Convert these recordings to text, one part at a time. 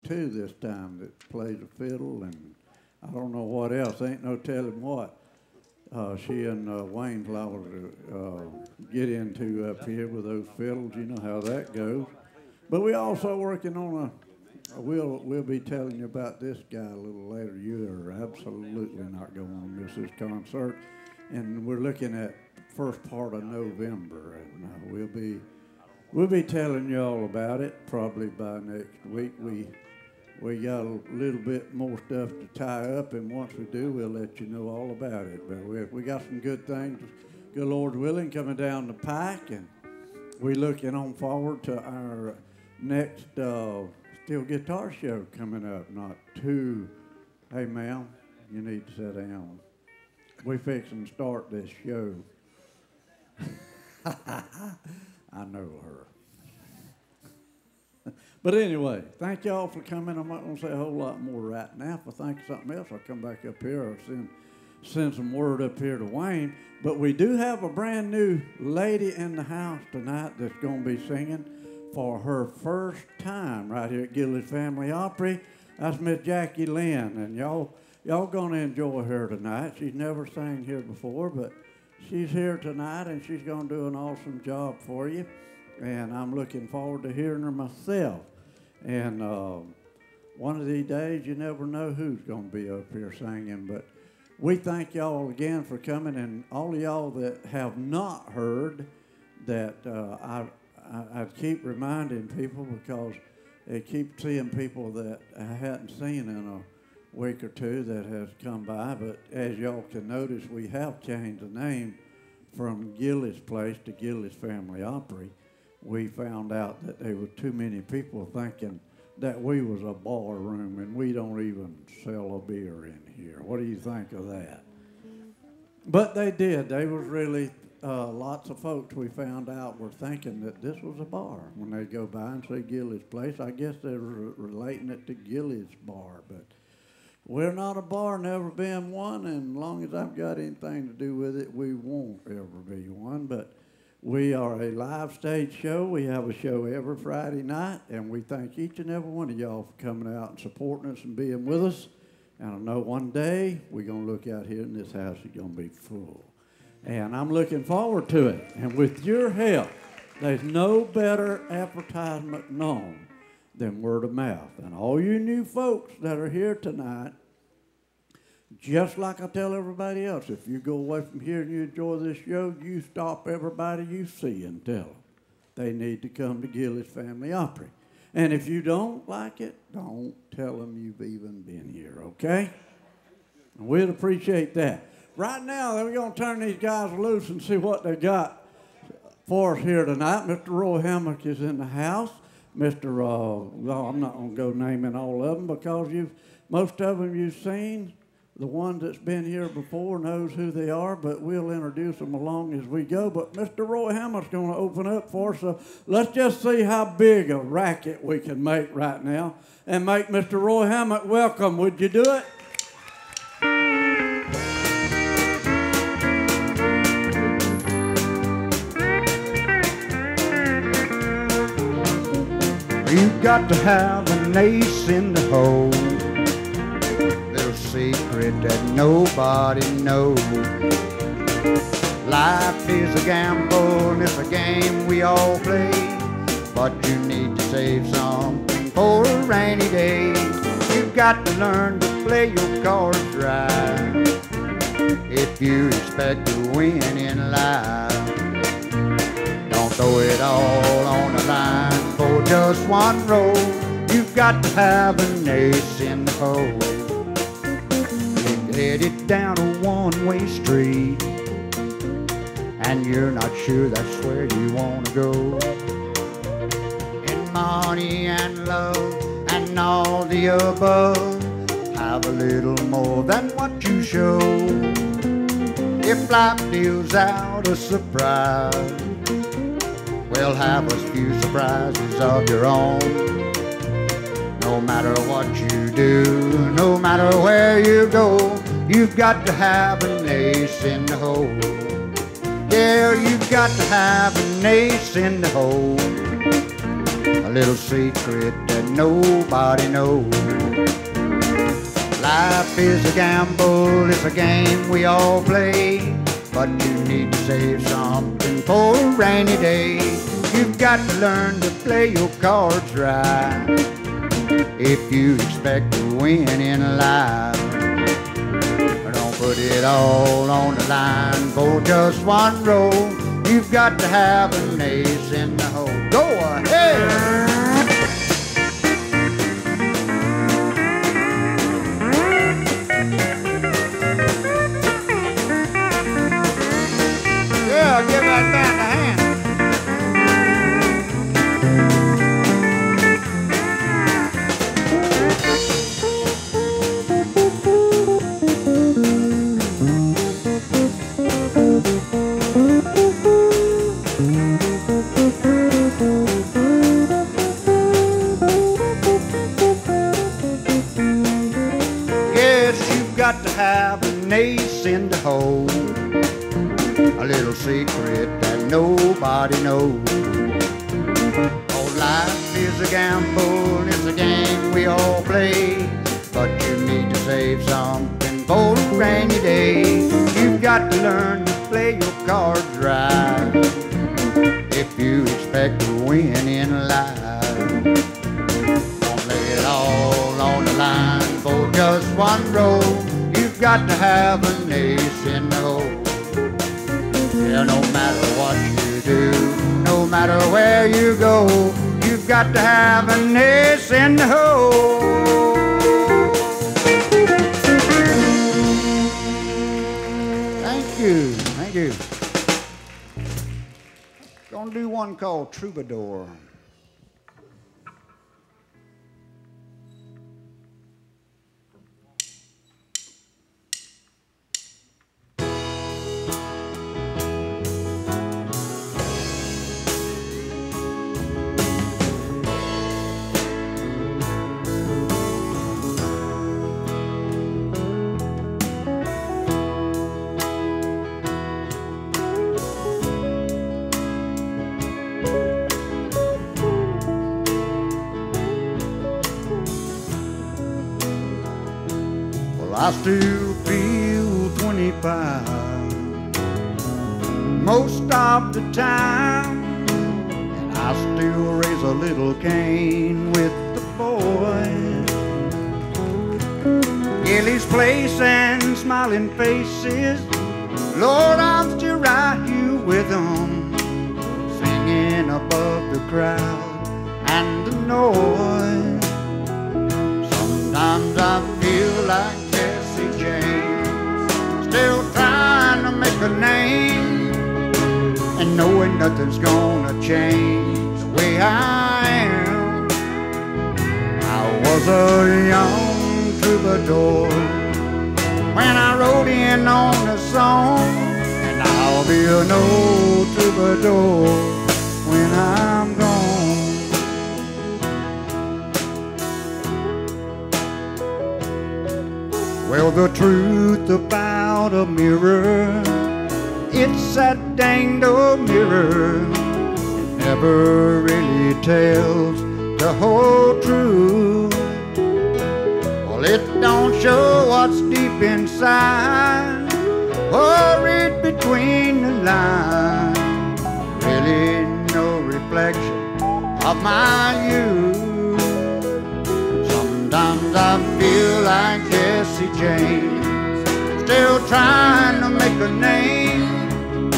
too this time that plays the fiddle, and I don't know what else. Ain't no telling what she and Wayne's liable to get into up here with those fiddles. You know how that goes. But we also working on we'll be telling you about this guy a little later. You are absolutely not going to miss this concert. And we're looking at first part of November, and we'll be telling you all about it probably by next week. We got a little bit more stuff to tie up, and once we do, we'll let you know all about it. But we got some good things, good Lord willing, coming down the pike, and we're looking on forward to our next steel guitar show coming up. Not too. Hey, ma'am, you need to sit down. We fixing to start this show. I know her. But anyway, thank y'all for coming. I'm not going to say a whole lot more right now. If I think of something else, I'll come back up here or send some word up here to Wayne. But we do have a brand new lady in the house tonight that's going to be singing for her first time right here at Gilley's Family Opry. That's Miss Jackie Lynn, and y'all going to enjoy her tonight. She's never sang here before, but she's here tonight, and she's going to do an awesome job for you. And I'm looking forward to hearing her myself. And one of these days, you never know who's going to be up here singing. But we thank y'all again for coming. And all of y'all that have not heard, that I keep reminding people, because they keep seeing people that I hadn't seen in a week or two that has come by. But as y'all can notice, we have changed the name from Gilley's Place to Gilley's Family Opry. We found out that there were too many people thinking that we was a bar room, and we don't even sell a beer in here. What do you think of that? But they did. They was really, lots of folks we found out were thinking that this was a bar. When they go by and say Gilley's Place, I guess they were relating it to Gilley's Bar. But we're not a bar, never been one, and as long as I've got anything to do with it, we won't ever be one. But we are a live stage show. We have a show every Friday night, and we thank each and every one of y'all for coming out and supporting us and being with us. And I know one day we're going to look out here and this house is going to be full. And I'm looking forward to it. And with your help, there's no better advertisement known than word of mouth. And all you new folks that are here tonight, just like I tell everybody else, if you go away from here and you enjoy this show, you stop everybody you see and tell them they need to come to Gilley's Family Opry. And if you don't like it, don't tell them you've even been here, okay? And we'd appreciate that. Right now, we're going to turn these guys loose and see what they got for us here tonight. Mr. Roy Hammock is in the house. Well, I'm not going to go naming all of them, because most of them you've seen. The one that's been here before knows who they are, but we'll introduce them along as we go. But Mr. Roy Hammock's going to open up for us, so let's just see how big a racket we can make right now and make Mr. Roy Hammock welcome. Would you do it? You've got to have an ace in the hole, secret that nobody knows. Life is a gamble and it's a game we all play, but you need to save something for a rainy day. You've got to learn to play your cards right if you expect to win in life. Don't throw it all on the line for just one roll. You've got to have an ace in the hole. Headed down a one-way street, and you're not sure that's where you want to go. In money and love and all the above, have a little more than what you show. If life deals out a surprise, well, have a few surprises of your own. No matter what you do, no matter where you go, you've got to have an ace in the hole. Yeah, you've got to have an ace in the hole. a little secret that nobody knows. Life is a gamble, it's a game we all play, but you need to save something for a rainy day. You've got to learn to play your cards right if you expect to win in life. Don't put it all on the line for just one roll. You've got to have an ace in the hole. Go ahead! Yeah, give that band a hand. Got to have an ace in the hole, a little secret that nobody knows. Oh, life is a gamble, it's a game we all play, but you need to save something for a rainy day. You've got to learn to play your cards right if you expect to win in life. Don't lay it all on the line for just one roll. You've got to have an ace in the hole. Yeah, no matter what you do, no matter where you go, you've got to have an ace in the hole. Thank you, thank you. Gonna do one called Troubadour. I still feel 25 most of the time, and I still raise a little Cain with the boys. Gilley's place and smiling faces, Lord, I'm still right here with them, singing above the crowd and the noise. Sometimes I feel like still trying to make a name, and knowing nothing's gonna change the way I am. I was a young troubadour when I wrote in on the song, and I'll be an old troubadour when I'm gone. Well, the truth about a mirror, it's that danged old mirror. It never really tells the whole truth. Well, it don't show what's deep inside or read between the lines. Really no reflection of my youth. Sometimes I feel like Jesse James, still trying to make a name,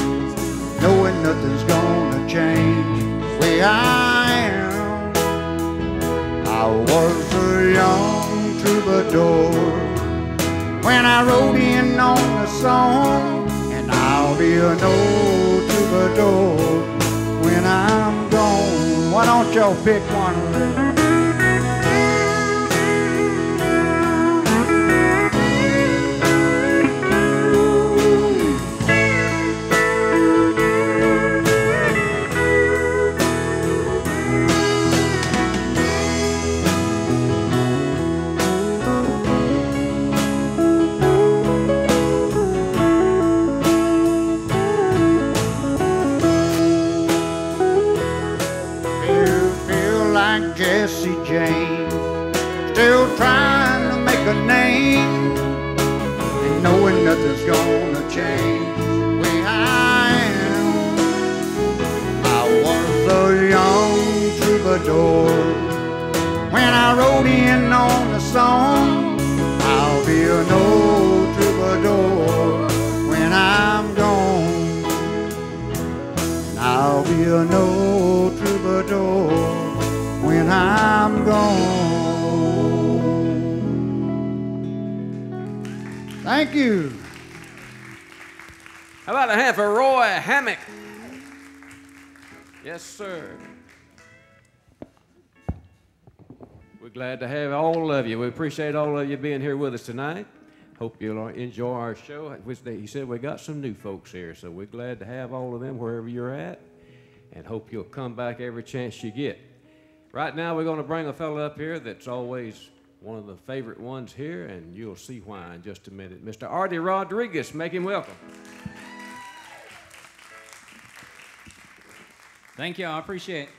knowing nothing's gonna change the way I am. I was a young troubadour when I wrote in on the song, and I'll be an old troubadour when I'm gone. Why don't y'all pick one of them? still trying to make a name and knowing nothing's gonna change the way I am. I was a young troubadour when I wrote in on the song, I'll be an old troubadour when I'm gone. I'll be an old troubadour when I'm gone. Thank you. How about a hand for Roy Hammock? Yes, sir. We're glad to have all of you. We appreciate all of you being here with us tonight. Hope you'll enjoy our show. He said we got some new folks here, so we're glad to have all of them wherever you're at, and hope you'll come back every chance you get. Right now, we're going to bring a fellow up here that's always one of the favorite ones here, and you'll see why in just a minute. Mr. Artie Rodriguez, make him welcome. Thank you, I appreciate it.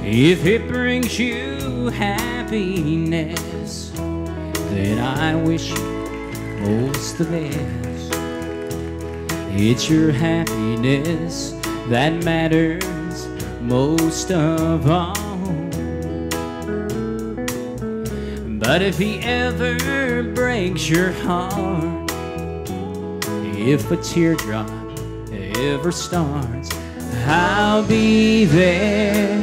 If it brings you happiness, then I wish you most the best. It's your happiness that matters most of all. But if he ever breaks your heart, if a teardrop ever starts, I'll be there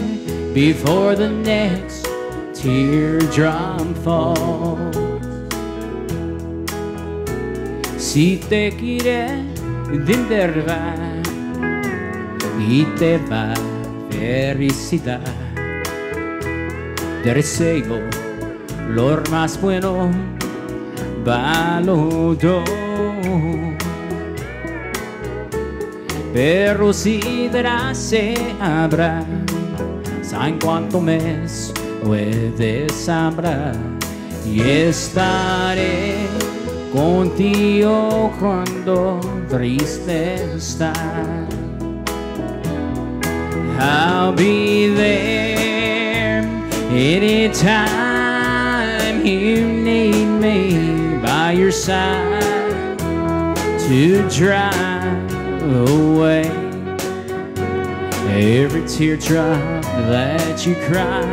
before the next teardrop falls. Si te quiere dindervar y te va a felicitar, te deseo lo más bueno para los dos. Pero si verás se habrá, en cuanto mes puedes hablar, y estaré contigo cuando triste estás. I'll be there anytime you need me by your side to drive away every teardrop that you cry.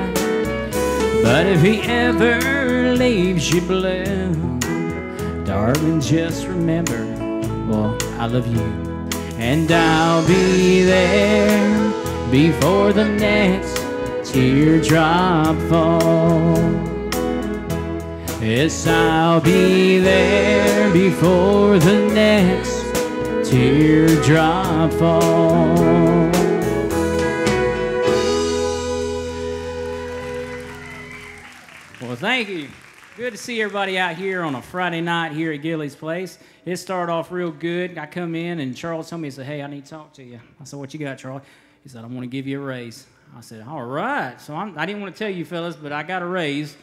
But if he ever leaves you blue, darling, just remember, well, I love you, and I'll be there before the next teardrop falls. Yes, I'll be there before the next teardrop falls. Well, thank you. Good to see everybody out here on a Friday night here at Gilley's place. It started off real good. I come in and Charles told me, he said, hey, I need to talk to you. I said, what you got, Charles? He said, I want to give you a raise. I said, all right. So I didn't want to tell you fellas, but I got a raise.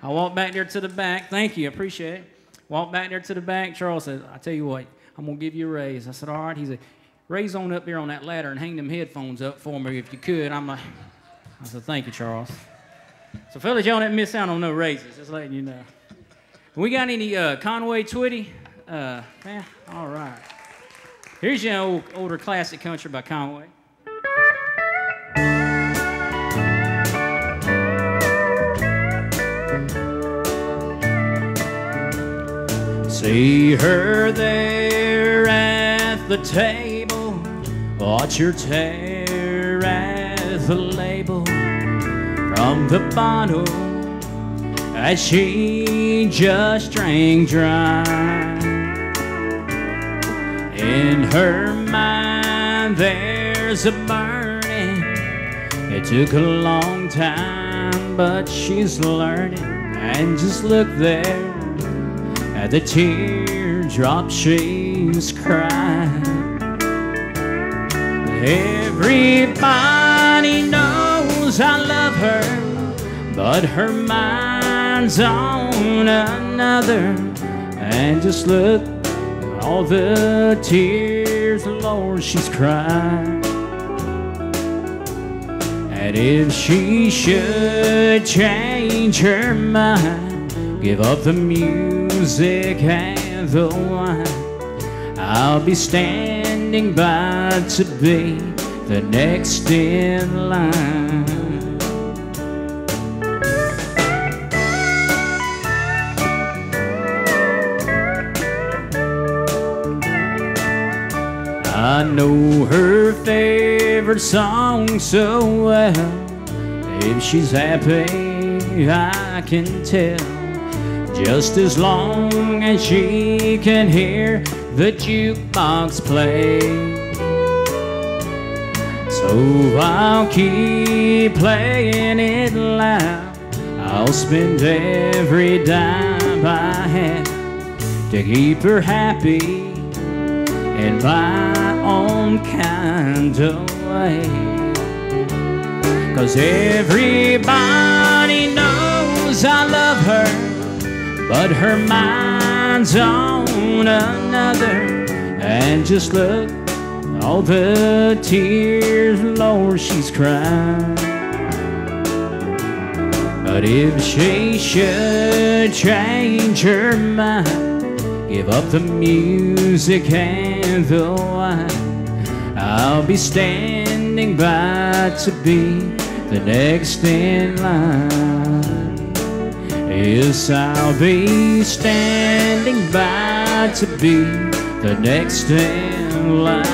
I walked back there to the back. Thank you. I appreciate it. Walked back there to the back. Charles said, I tell you what, I'm going to give you a raise. I said, all right. He said, raise on up here on that ladder and hang them headphones up for me if you could. I said, thank you, Charles. So fellas, y'all didn't miss out on no raises. Just letting you know. We got any Conway Twitty? Man, all right. Here's your older classic country by Conway. See her there at the table, watch her tear at the label from the bottle that she just drank dry. In her mind there's a burning. It took a long time, but she's learning. And just look there at the teardrop she's crying. Everybody knows I love her, but her mind's on another. And just look at all the tears, Lord, she's crying. And if she should change her mind, give up the music and the wine, I'll be standing by to be the next in line. I know her favorite song so well. If she's happy, I can tell. Just as long as she can hear the jukebox play. So I'll keep playing it loud. I'll spend every dime I have to keep her happy in my own kind of way. 'Cause everybody knows I love her, but her mind's on another. And just look, all the tears, Lord, she's crying. But if she should change her mind, give up the music and the wine, I'll be standing by to be the next in line. Yes, I'll be standing by to be the next in line.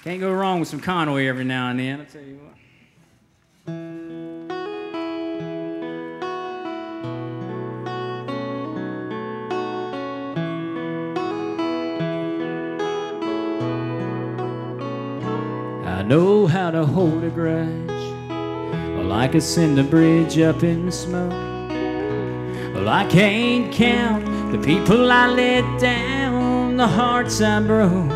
Can't go wrong with some Conway every now and then, I'll tell you what. I know how to hold a grudge. Well, I could send a bridge up in the smoke. Well, I can't count the people I let down, the hearts I broke.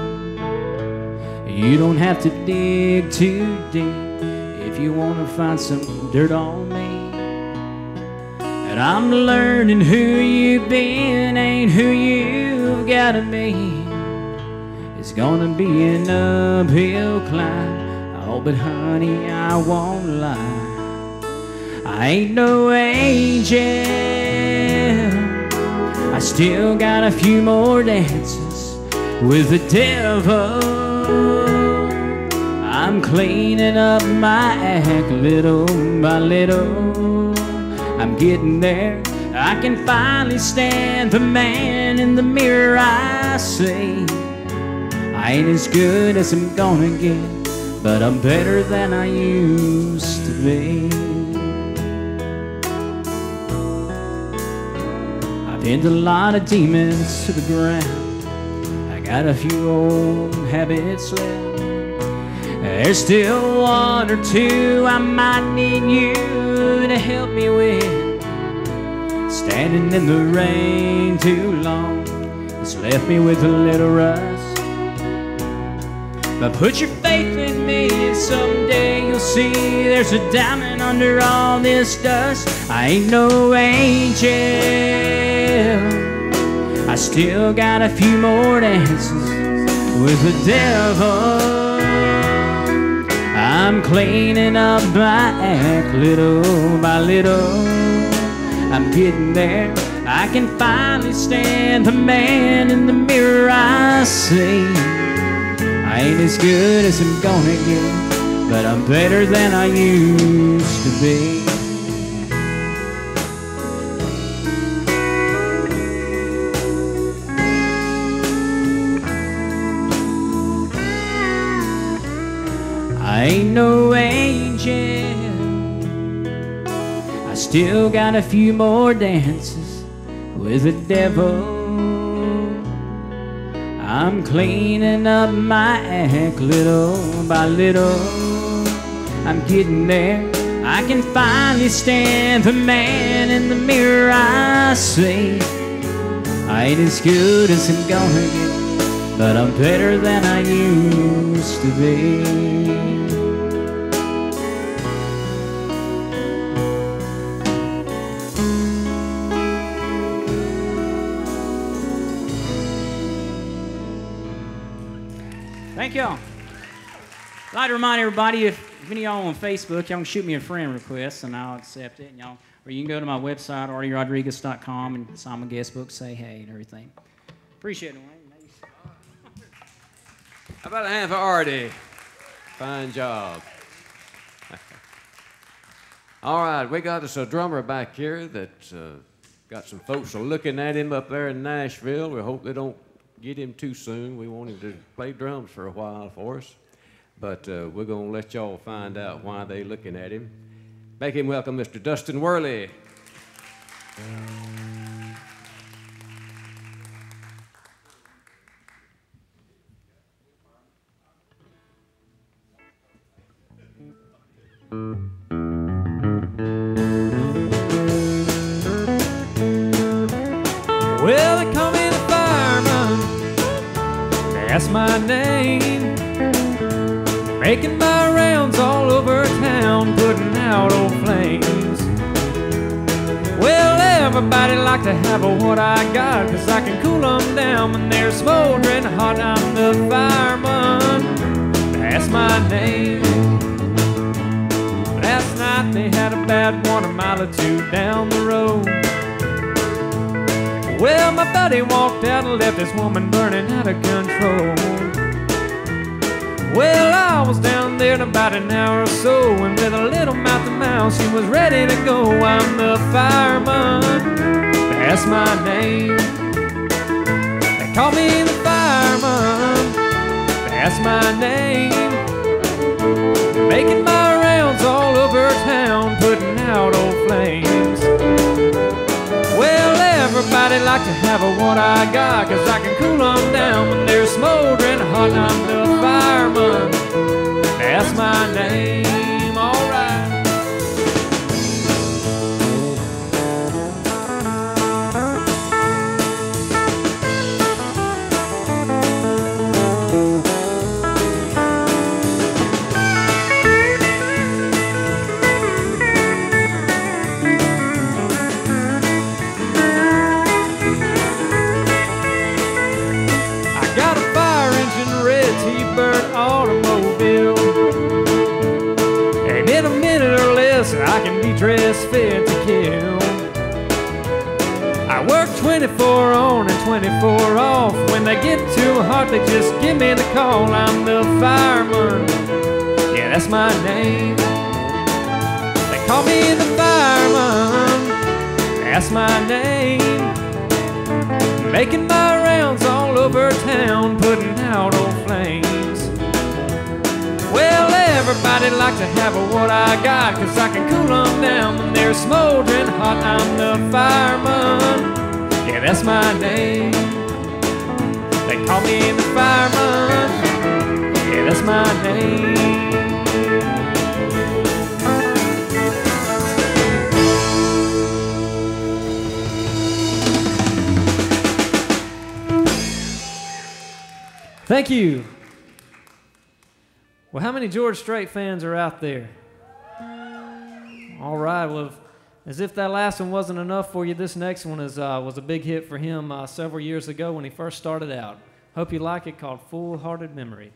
You don't have to dig too deep if you want to find some dirt on me. And I'm learning who you've been ain't who you've got to be. It's gonna be an uphill climb. Oh, but honey, I won't lie. I ain't no angel. I still got a few more dances with the devil. I'm cleaning up my act little by little. I'm getting there. I can finally stand the man in the mirror I see. I ain't as good as I'm gonna get, but I'm better than I used to be. I pinned a lot of demons to the ground. I got a few old habits left. There's still one or two I might need you to help me with. Standing in the rain too long, it's left me with a little rust. But put your faith in me and someday you'll see there's a diamond under all this dust. I ain't no angel. I still got a few more dances with the devil. I'm cleaning up my act little by little. I'm getting there. I can finally stand the man in the mirror I see. I ain't as good as I'm gonna get, but I'm better than I used to be. I ain't no angel. I still got a few more dances with the devil. I'm cleaning up my act little by little. I'm getting there. I can finally stand the man in the mirror I see. I ain't as good as I'm gonna get, but I'm better than I used to be. Thank y'all. I'd like to remind everybody, if any of y'all on Facebook, y'all can shoot me a friend request, and I'll accept it. And y'all, or you can go to my website, artierodriguez.com, and sign my guest book, say hey, and everything. Appreciate it, Wayne. How about a hand for Artie? Fine job. All right, we got us a drummer back here that's got some folks looking at him up there in Nashville. We hope they don't get him too soon. We want him to play drums for a while for us. But we're going to let y'all find out why they're looking at him. Make him welcome Mr. Dustin Worley. Well, they call me the fireman, that's my name. Making my rounds all over town, putting out old flames. Well, everybody like to have what I got, 'cause I can cool them down when they're smoldering hot. I'm the fireman, that's my name. Last night they had a bad one a mile or two down the road. Well, my buddy walked out and left this woman burning out of control. Well, I was down there in about an hour or so, and with a little mouth to mouth, she was ready to go. I'm the fireman, that's my name. They call me the fireman, that's my name. Making my rounds all over town, putting out old flames. Well, everybody like to have what I got, 'cause I can cool them down when they're smoldering hot. I'm the fireman, that's my name, all right. Automobile, and in a minute or less I can be dressed fit to kill. I work 24 on and 24 off. When they get too hot, they just give me the call. I'm the fireman, yeah, that's my name. They call me the fireman, that's my name. Making my rounds all over town, putting out old flames. Well, everybody like to have what I got, 'cause I can cool them down when they're smoldering hot. I'm the fireman, yeah, that's my name. They call me the fireman, yeah, that's my name. Thank you. Well, how many George Strait fans are out there? All right, well, as if that last one wasn't enough for you, this next one was a big hit for him several years ago when he first started out. Hope you like it, called Full Hearted Memory.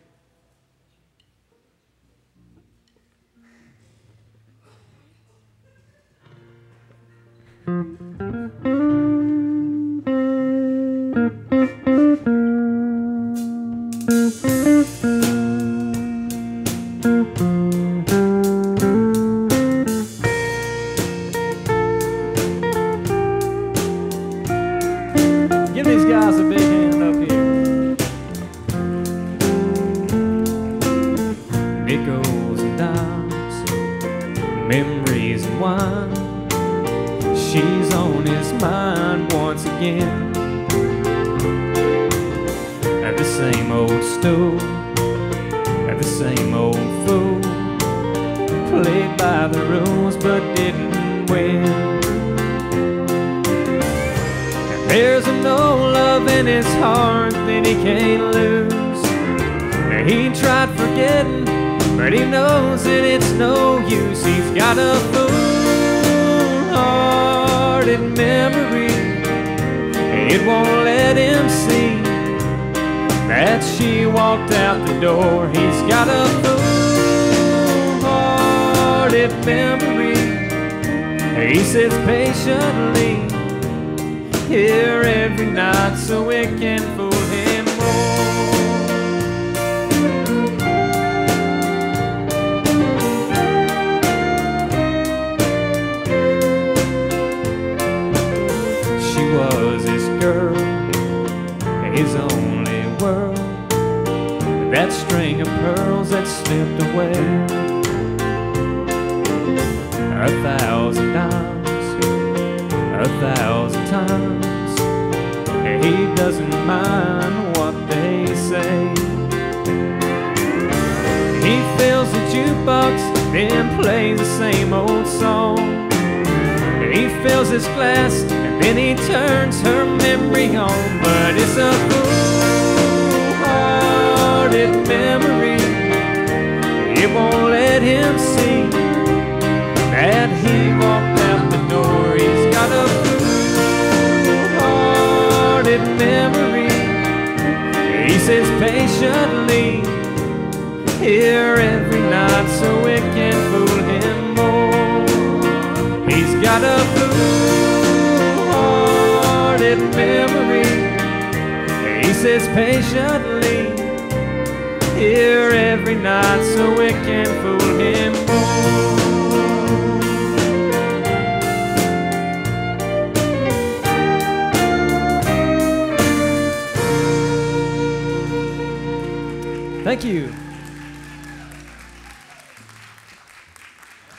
Give these guys a big hand up here. Nickels and dimes, memories and wine. She's on his mind once again. At the same old stove, at the same old fool. Played by the rules but didn't win. And there's no love in his heart that he can't lose. And he tried forgetting, but he knows that it's no use. He's got a full-hearted memory. It won't let him see as she walked out the door. He's got a full-hearted memory. He sits patiently here every night so it can fool him more. She was his girl, his only world, that string of pearls that slipped away. 1,000 times, 1,000 times, he doesn't mind what they say. He fills the jukebox, then plays the same old song. He fills his glass, and then he turns her memory on. But it's a full-hearted memory. It won't let him see that he walked out the door. He's got a full-hearted memory. He sits patiently here every night so it can fool him more. He's got a full-hearted memory. He sits patiently here every night so it can fool him more. Thank you.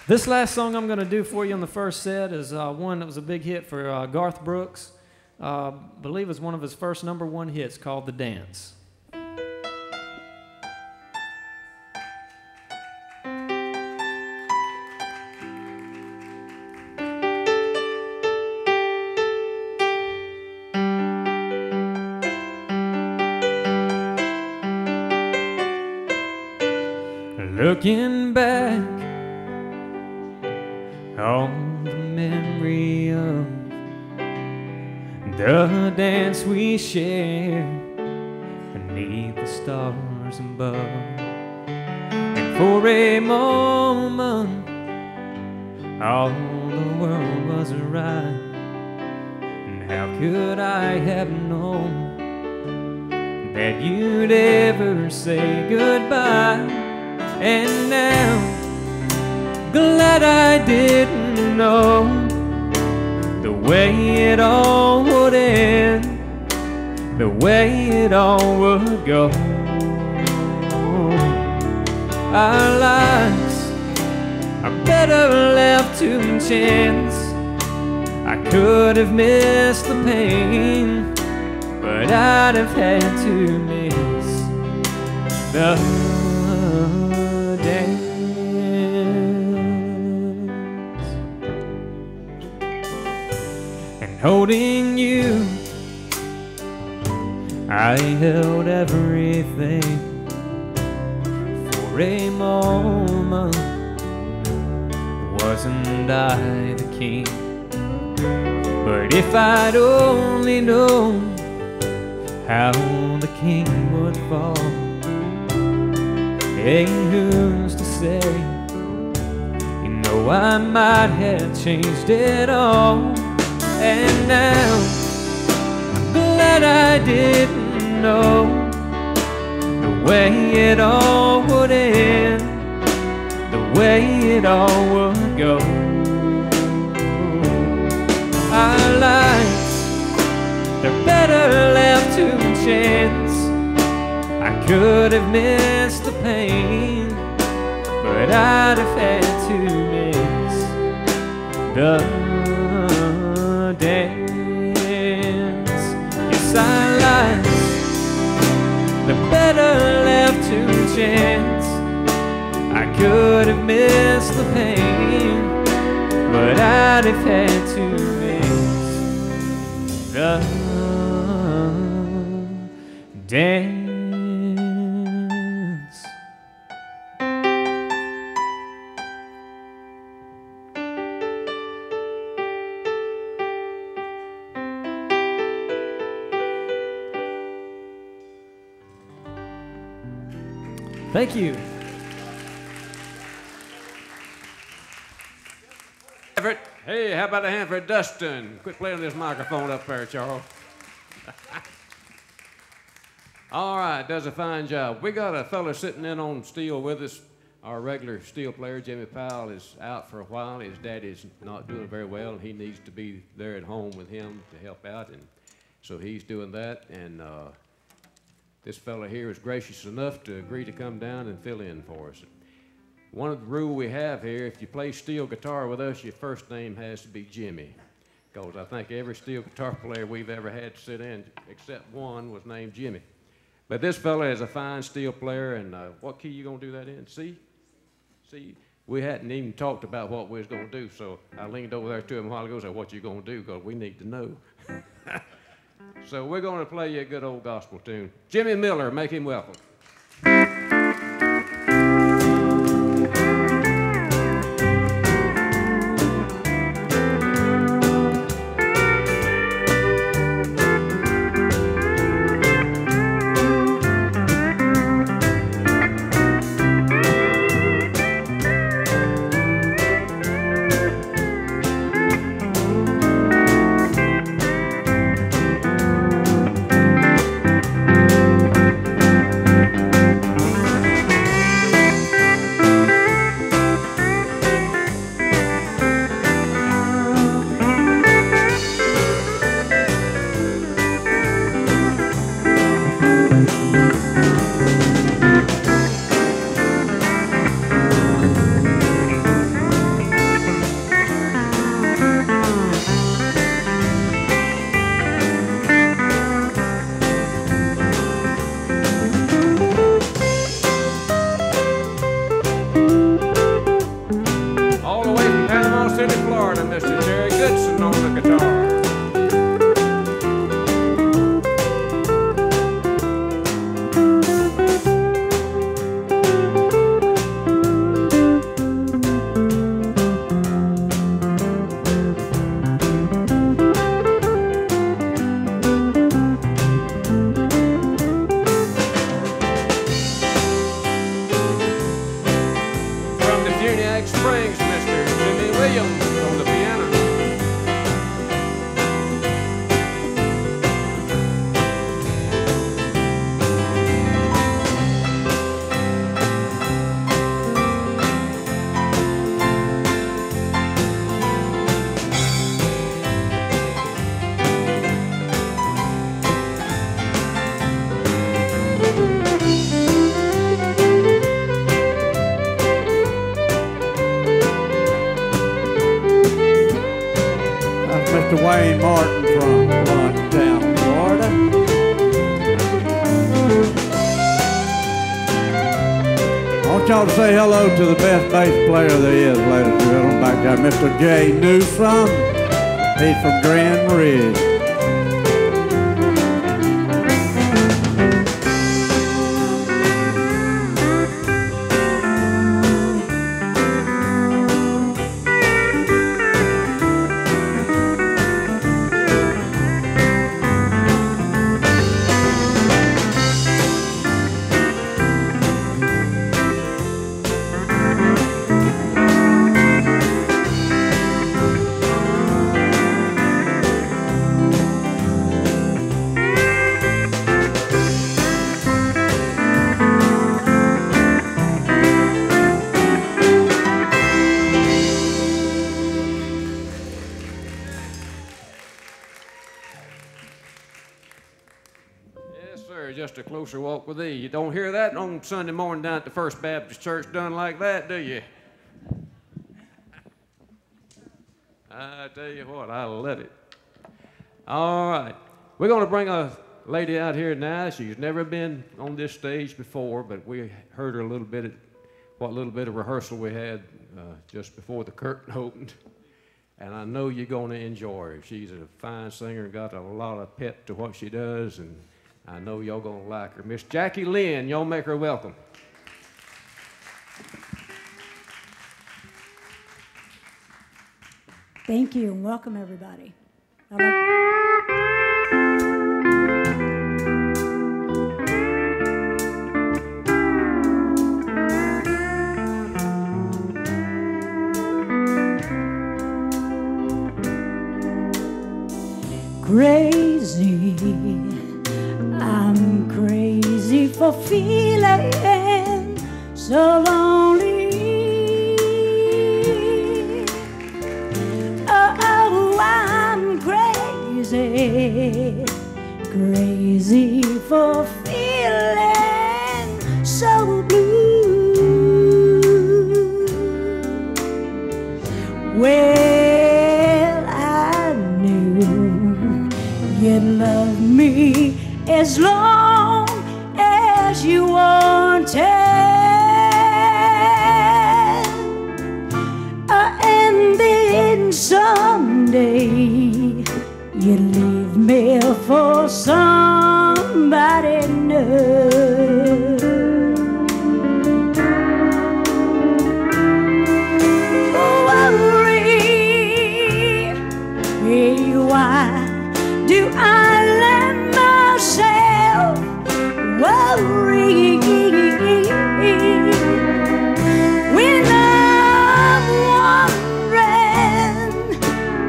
This last song I'm going to do for you on the first set is one that was a big hit for Garth Brooks. I believe it was one of his first #1 hits called The Dance. Looking back on the memory of the dance we shared beneath the stars above, and for a moment all the world was right, and how could I have known that you'd ever say goodbye? And now, glad I didn't know the way it all would end, the way it all would go. Our lives are better left to chance. I could have missed the pain, but I'd have had to miss the dance. And holding you, I held everything. For a moment, wasn't I the king? But if I'd only known how the king would fall, hey, who's to say? You know, I might have changed it all. And now I'm glad I didn't know the way it all would end, the way it all would go. Our lives, they're better left to chance. I could have missed the pain, but I'd have had to miss the dance. Yes, our lives, they're better left to chance. I could have missed the pain, but I'd have had to miss the dance. Thank you. Hey, how about a hand for Dustin? Quit playing this microphone up there, Charles. All right, does a fine job. We got a fella sitting in on steel with us. Our regular steel player, Jimmy Powell, is out for a while. His daddy's not doing very well, and he needs to be there at home with him to help out, and so he's doing that. And this fella here is gracious enough to agree to come down and fill in for us. One of the rules we have here, if you play steel guitar with us, your first name has to be Jimmy. Because I think every steel guitar player we've ever had to sit in, except one, was named Jimmy. But this fella is a fine steel player, and what key you gonna do that in? C? C? We hadn't even talked about what we was gonna do, so I leaned over there to him a while ago and said, what you gonna do? Because we need to know. So we're gonna play you a good old gospel tune. Jimmy Miller, make him welcome. Wayne Martin from Lunchtown, Florida. I want y'all to say hello to the best bass player there is, ladies and gentlemen, back there, Mr. Jay Newsom. He's from Grand Ridge. Just a closer walk with thee. You don't hear that on Sunday morning down at the First Baptist Church done like that, do you? I tell you what, I love it. All right. We're going to bring a lady out here now. She's never been on this stage before, but we heard her a little bit, what little bit of rehearsal we had just before the curtain opened. And I know you're going to enjoy her. She's a fine singer, got a lot of pep to what she does, and I know y'all gonna like her. Miss Jackie Lynn, y'all make her welcome. Thank you, and welcome everybody. crazy. I'm crazy for feeling so lonely. Oh, I'm crazy, crazy for feeling so blue. Well, I knew you'd love me as long as you wanted, and then someday you'd leave me for somebody new. Why do I let myself worry when I'm wondering,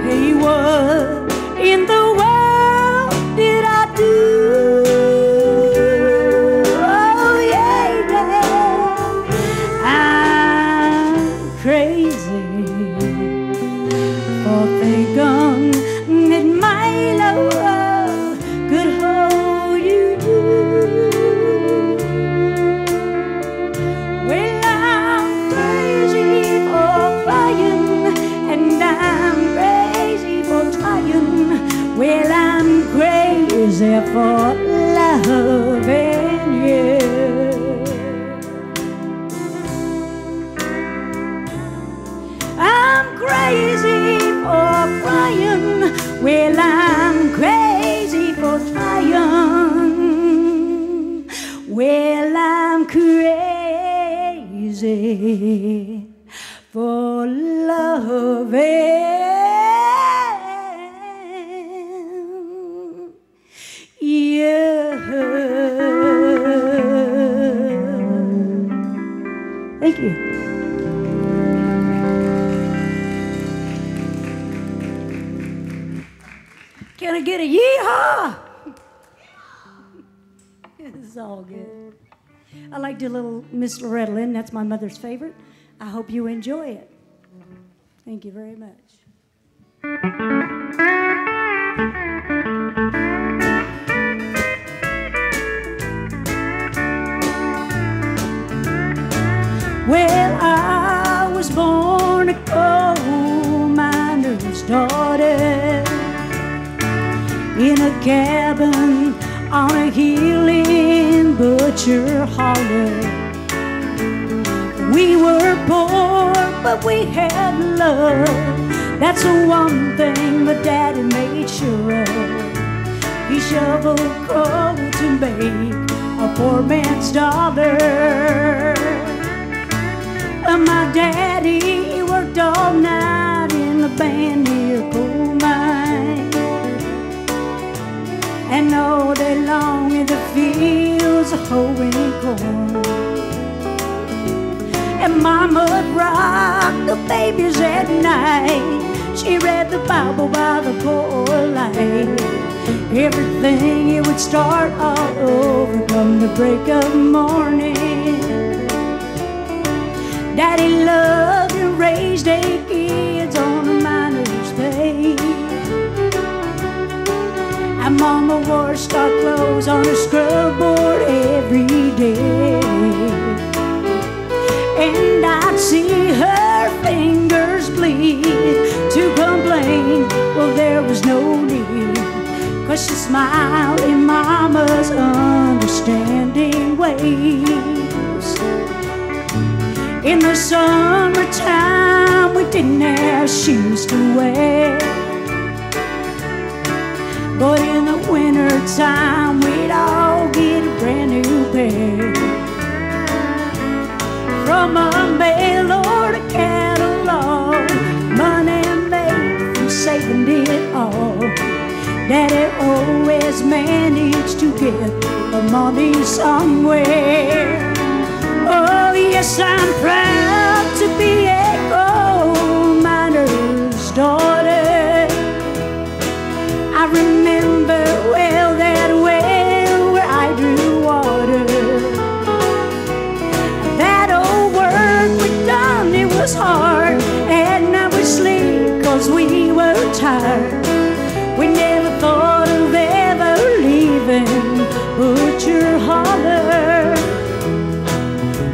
hey, what in the world did I do? Oh yeah, yeah. I'm crazy for thinking that my love could hold you. Well, I'm crazy for crying, and I'm crazy for trying. Well, I'm crazy for loving you. I'm crazy for crying. Well, I'm crazy for trying. Well, I'm crazy for loving you. Thank you. Can I get a yeehaw? It's all good. I like the little Miss Loretta Lynn. That's my mother's favorite. I hope you enjoy it. Thank you very much. Well, I was born a coal miner's daughter in a cabin on a hill in Butcher Hollow. We were poor, but we had love. That's the one thing my daddy made sure of. He shoveled coal to make a poor man's dollar. My daddy worked all night in the Bandier coal mine, and all day long in the fields of hoeing corn. And Mama would rock the babies at night. She read the Bible by the coal light. Everything, it would start all over come the break of morning. Daddy loved and raised 8 kids on a miner's pay. And Mama wore stark clothes on a scrub board every day. And I'd see her fingers bleed to complain. Well, there was no need, 'cause she smiled in Mama's understanding ways. In the summertime, we didn't have shoes to wear, but in the wintertime, we'd all get a brand new pair. From a mail order catalog, money made from saving it all. Daddy always managed to get the money somewhere. Oh, yes, I'm proud to be a coal miner's daughter. I remember retired. We never thought of ever leaving Butcher Holler.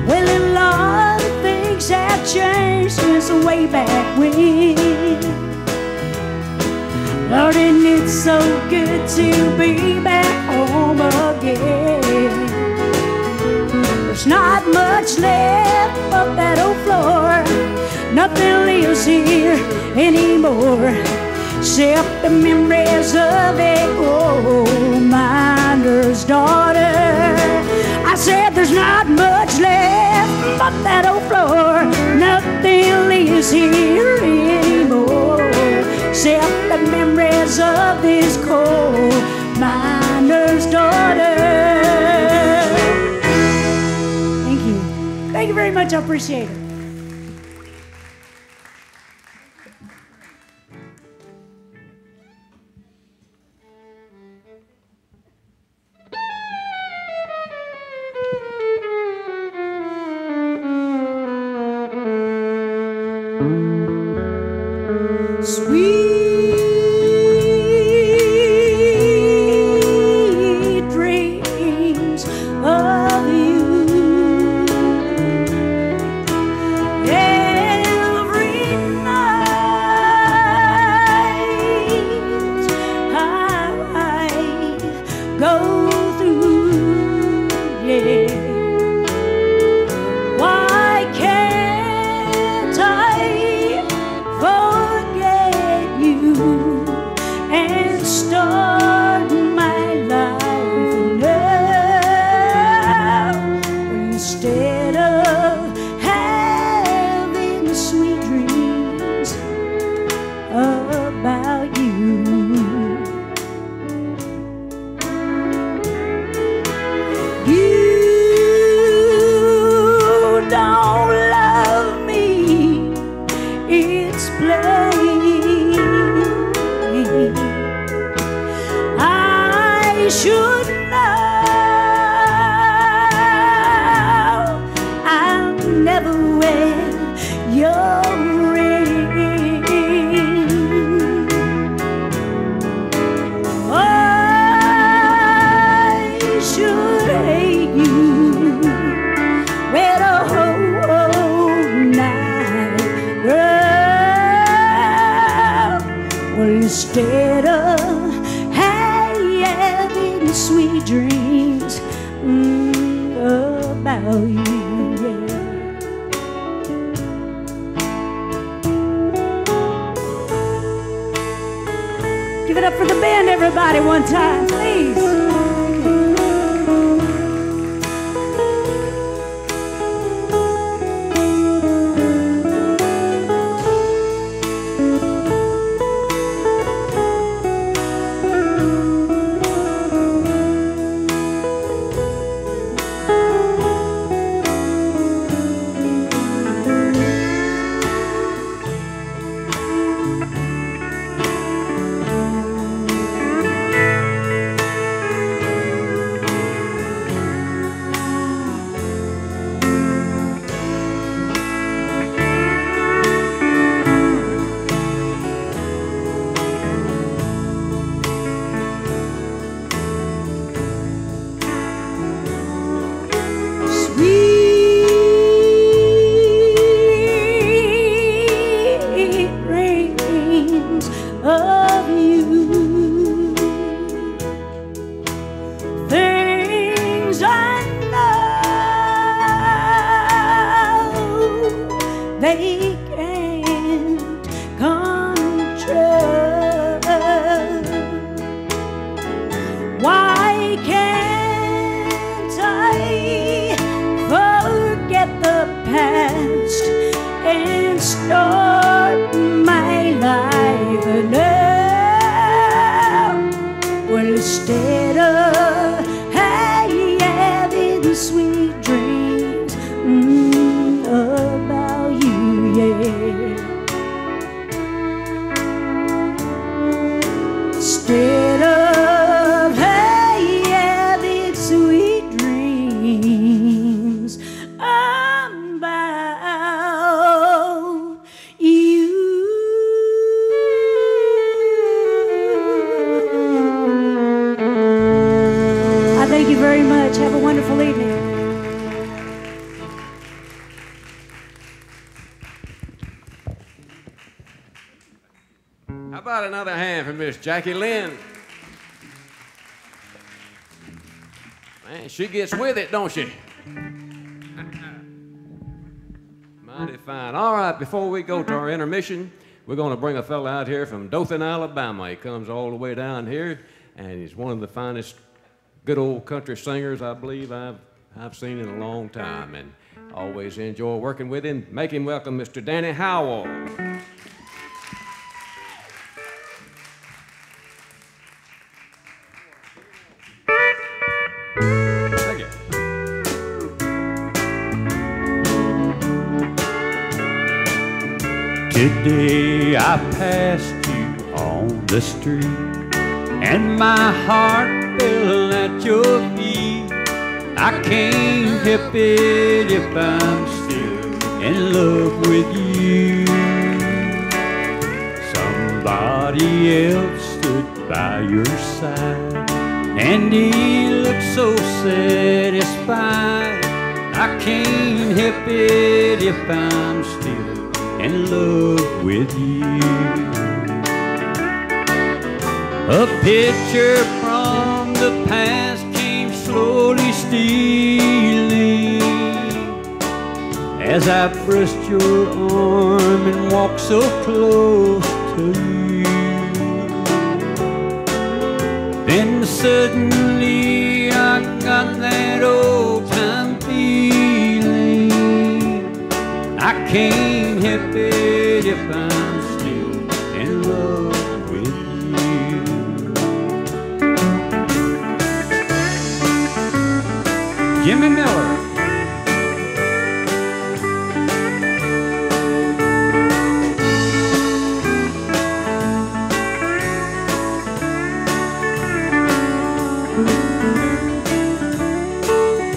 Well, a lot of things have changed since way back when. Lord, and it's so good to be back home again. There's not much left of that old floor. Nothing lives here anymore except the memories of a coal miner's daughter. I said there's not much left but that old floor. Nothing lives here anymore except the memories of this coal miner's daughter. Thank you. Thank you very much. I appreciate it. Sweet dreams of you. Every night I go through, yeah. Why can't I forget you and start my life now? Instead of having sweet dreams about you. You don't love me, it's plain. I should know I'll never wear your ring. I should hate you with a whole night, girl. Well, instead of having sweet dreams about you, yeah. Give it up for the band, everybody, one time, please. How about another hand for Miss Jackie Lynn? Man, she gets with it, don't she? Mighty fine. All right, before we go to our intermission, we're going to bring a fella out here from Dothan, Alabama. He comes all the way down here, and he's one of the finest good old country singers I believe I've seen in a long time, and always enjoy working with him. Make him welcome Mr. Danny Howell. Thank you. Today I passed you on the street, and my heart fell at your feet. I can't help it if I'm still in love with you. Somebody else stood by your side, and he looked so satisfied. I can't help it if I'm still in love with you. A picture from the past came slowly stealing as I pressed your arm and walked so close to you. Then suddenly I got that old time feeling. I can't help it if I'm still in love with you. Jimmy Miller.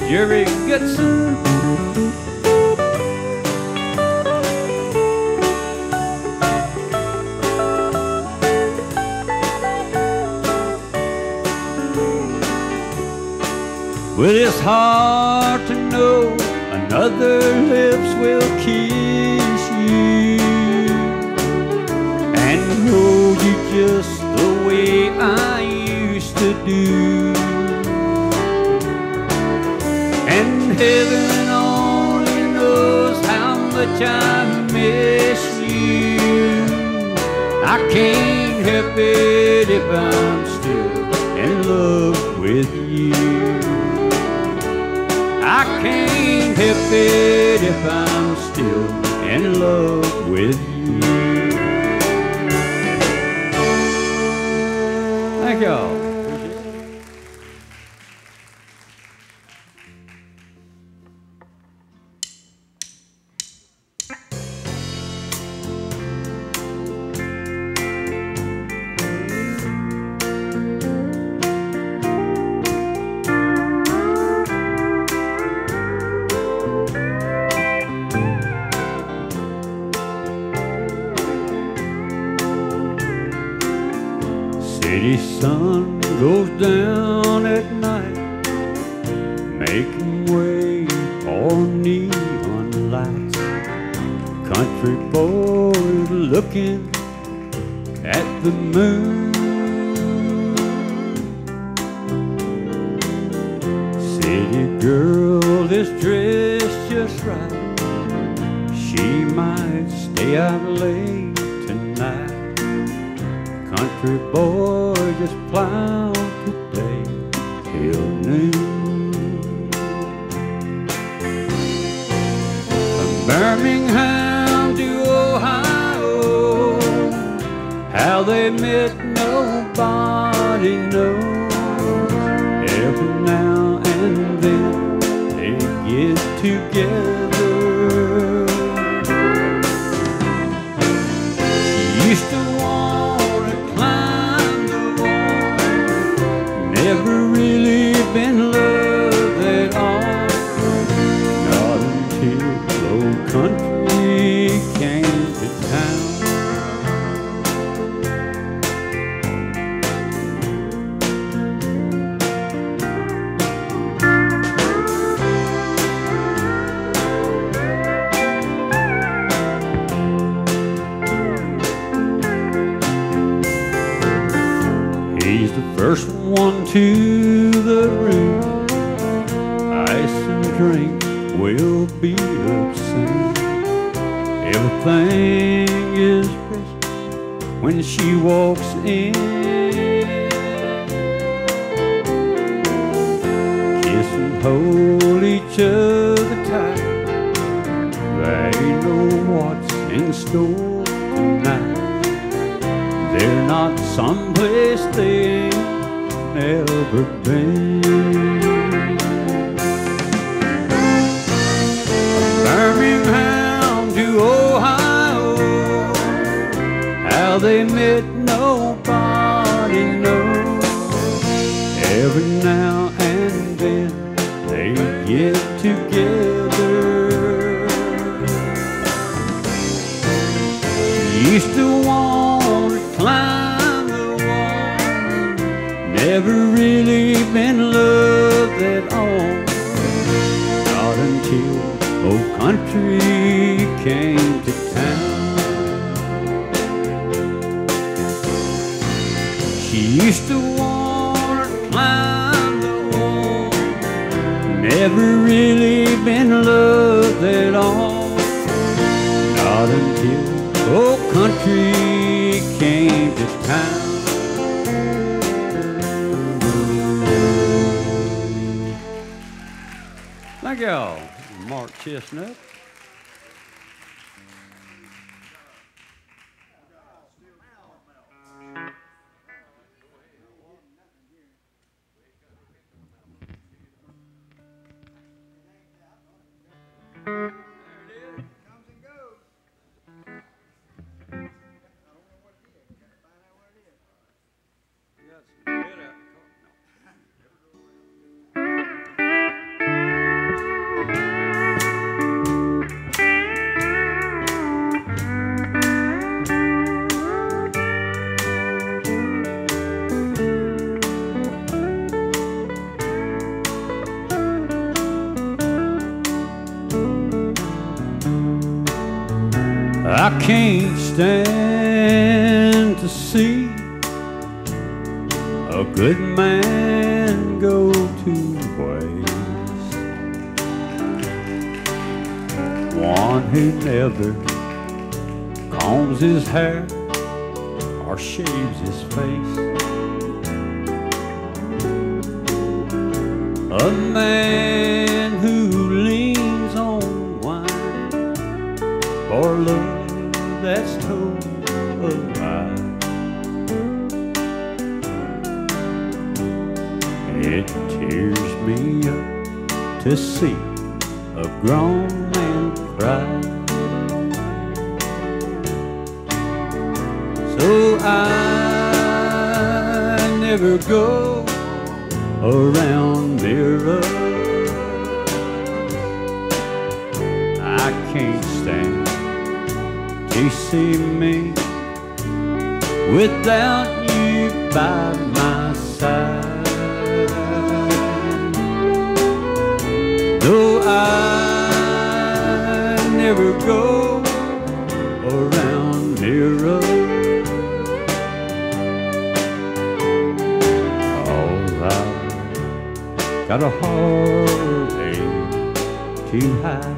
Jerry Goodson. Well, it's hard to know another lips will kiss you and hold you just the way I used to do. And heaven only knows how much I miss you. I can't help it if I'm still in love with you. I can't help it if I'm still in love with you. Thank y'all. City sun goes down at night, making way for neon lights. Country boys looking at the moon. City girl is dressed just right. She might stay out late tonight. Country boy just plowed today till noon. From Birmingham to Ohio, how they met nobody knows. Every now and then they get together. She used to never really been loved at all, not until old country came to town. the first one to the room. Ice and drink will be up soon. Everything is ready when she walks in. Kiss and hold each other tight. They know what's in store tonight. They're not someplace they ain't never been. Birmingham to Ohio, how they met nobody knows. Every now and then they get together. She used to want to climb the wall, never really been loved at all. Not until old country came to town. She used to want to climb the wall, never really been loved at all. Not until old country came to town. Thank y'all. Mark Chestnut. I can't stand to see a good man go to waste. One who never combs his hair or shaves his face. A man who leans on wine for love that's told a lie. It tears me up to see a grown man cry. So I never go around mirror. I can't stand to see me without you by my side. Though I never go around nearer, oh, I've got a heartache to hide.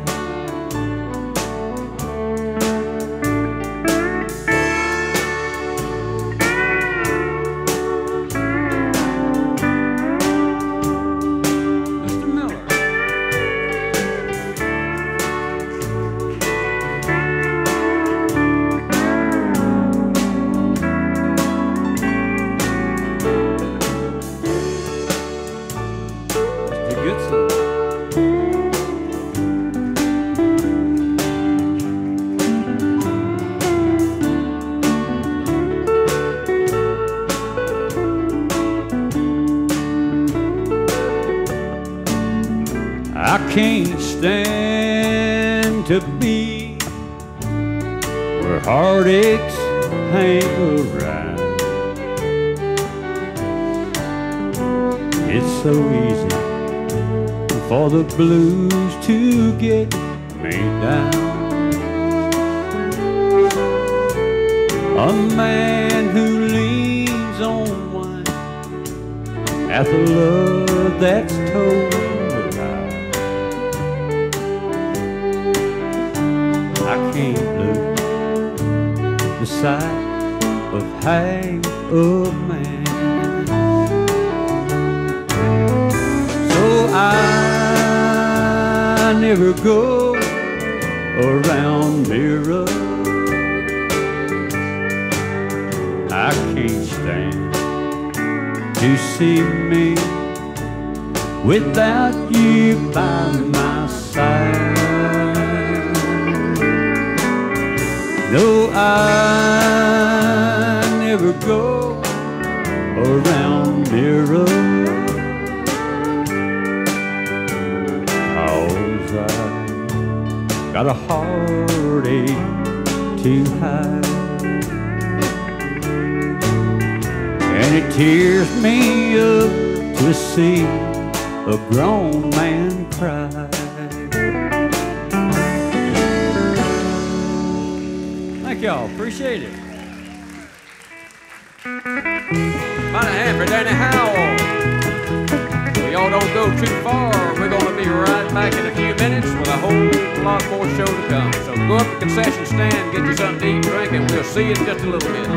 I can't stand to be where heartaches hang around. It's so easy for the blues to get me down. A man who leans on wine at the love that's told a lie. I can't look the sight of half of man, so I never go around mirrors. I can't stand to see me without you by my side. No, I never go around mirrors, 'cause I got a heartache to hide. And it tears me up to see a grown man cry. Thank y'all, appreciate it. Mighty hand for Danny Howell. Well, y'all don't go too far. We're going to be right back in a few minutes with a whole lot more show to come. So go up to the concession stand, get you something to eat and drink, and we'll see you in just a little bit.